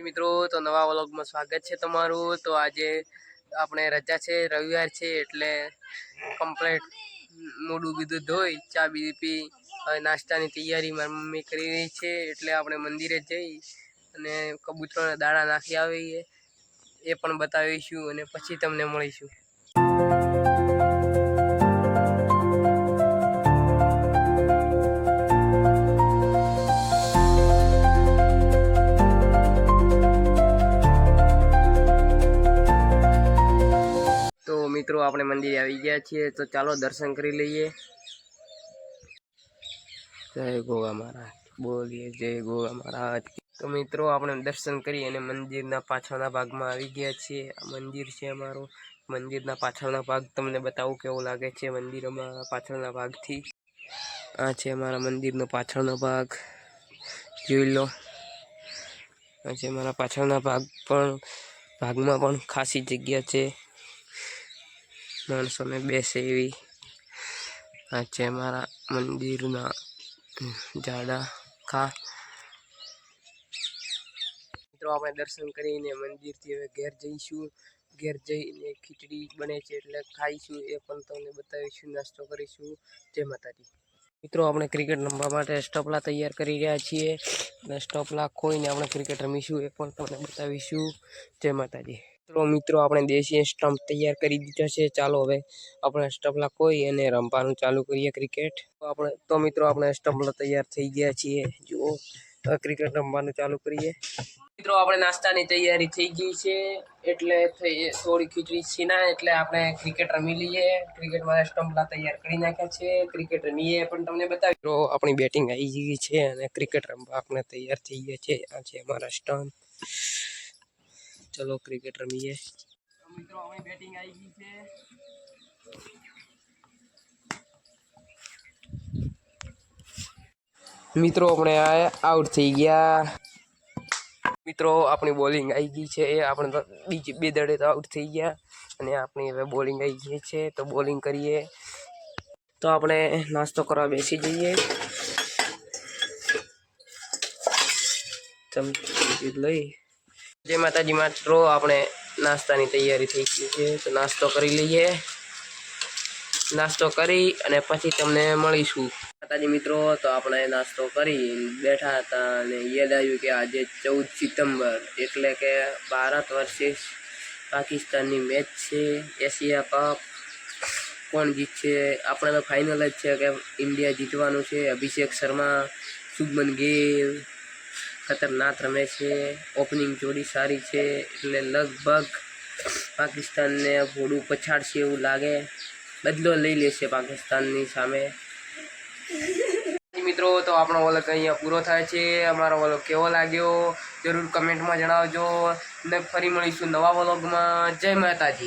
મિત્રો તો નવા વ્લોગમાં સ્વાગત છે તમારું। તો આજે આપણે રજા છે, રવિવાર છે એટલે કમ્પ્લીટ મોઢું બીધું ધોઈ ચા બી પી હવે નાસ્તાની તૈયારી મારી મમ્મી કરી રહી છે। એટલે આપણે મંદિરે જઈ અને કબૂતરોના દાણા નાખી આવીએ એ પણ બતાવીશું અને પછી તમને મળીશું। तो मित्रों अपने मंदिर आई गया छे तो चलो दर्शन करी लीए। जय गोगा महाराज बोलिए जय गोगा महाराज। तो मित्रों अपने दर्शन करी अने मंदिरना पाछळना भागमां आवी गया छे। मंदिर छे अमारो मंदिरना पाछळना भाग तमने बतावुं केवो लागे छे। मंदिरमां पाछळना भागथी आ छे अमारा मंदिरनो पाछळनो भाग जोई लो। आ छे अमारा पाछळना भागमां पण खासी जग्या छे माणसों ने बेसे एवी। आ छे अमारा मंदिरना झाड़ा खा। मित्रों अपने दर्शन करीने मंदिर थी हवे घेर जईशुं। घेर जईने खीचड़ी बने छे એટલે ખાઈશું એ પણ તમને બતાવીશું, નાસ્તો કરીશું। જય માતાજી। મિત્રો આપણે ક્રિકેટ રમવા માટે સ્ટોપલા તૈયાર કરી રહ્યા છીએ અને સ્ટોપલા ખોઈને આપણે ક્રિકેટ રમીશું એ પણ તમને બતાવીશું। જય માતાજી। तो मित्रों अपने देशी स्टम्प तैयार करी दीधा छे। चालो हवे अपने स्टम्पला कोई अने रमवानुं चालू करीए क्रिकेट। तो मित्रों अपने स्टम्पला तैयार थई गया छे। जो क्रिकेट रमवानुं चालू करीए। मित्रों अपने नास्तानी तैयारी थई गई छे એટલે થોડી ખીચડી છીના એટલે આપણે ક્રિકેટ રમી લઈએ। ક્રિકેટ માં સ્ટમ્પલા તૈયાર કરી નાખ્યા છે। ક્રિકેટ રમીએ પણ તમને બતાવી। તો આપણી બેટિંગ આવી ગઈ છે અને ક્રિકેટ રમવા આપણે તૈયાર થઈ ગયા છે। આ છે અમારા સ્ટમ્પ। चलो क्रिकेट रमीए। मित्रों अपनी बैटिंग आई गई है। मित्रों अपने आउट थी गया। मित्रों अपनी बॉलिंग आई गई है। अपने बीजे बे दड़े तो आउट थी गया અને આપણી હવે બોલિંગ આવી ગઈ છે તો બોલિંગ કરીએ। તો આપણે નાસ્તો કરવા બેસી જઈએ। ચમચી લઈ जय माताजी। मित्रों अपने नास्ता की तैयारी थी गई है तो नास्तो करी लीए। नास्तो करी अने पछी तमने मळीशुं। माताजी मित्रों तो अपने नास्तो करी बैठा था अने याद आव्युं कि आज 14 सितंबर एटले के भारत वर्सेस पाकिस्तान की मैच है। एशिया कप कोण जीतशे आपणे तो फाइनल ज छे कि इंडिया जीतवानुं छे। अभिषेक शर्मा, शुभमन गिल खतरनाक रमे छे। ओपनिंग जोड़ी सारी छे એટલે लगभग पाकिस्तान ने घोड़ू पछाड़शे एवुं लागे। बदलो लई लेशे पाकिस्ताननी सामे। मित्रों तो आपणो व्लॉग अहींया पूरो थाय छे। अमारो व्लॉग केवो लाग्यो जरूर कमेंट में जणावजो। ने फरी मळीशुं नवा व्लॉग में। जय माताजी।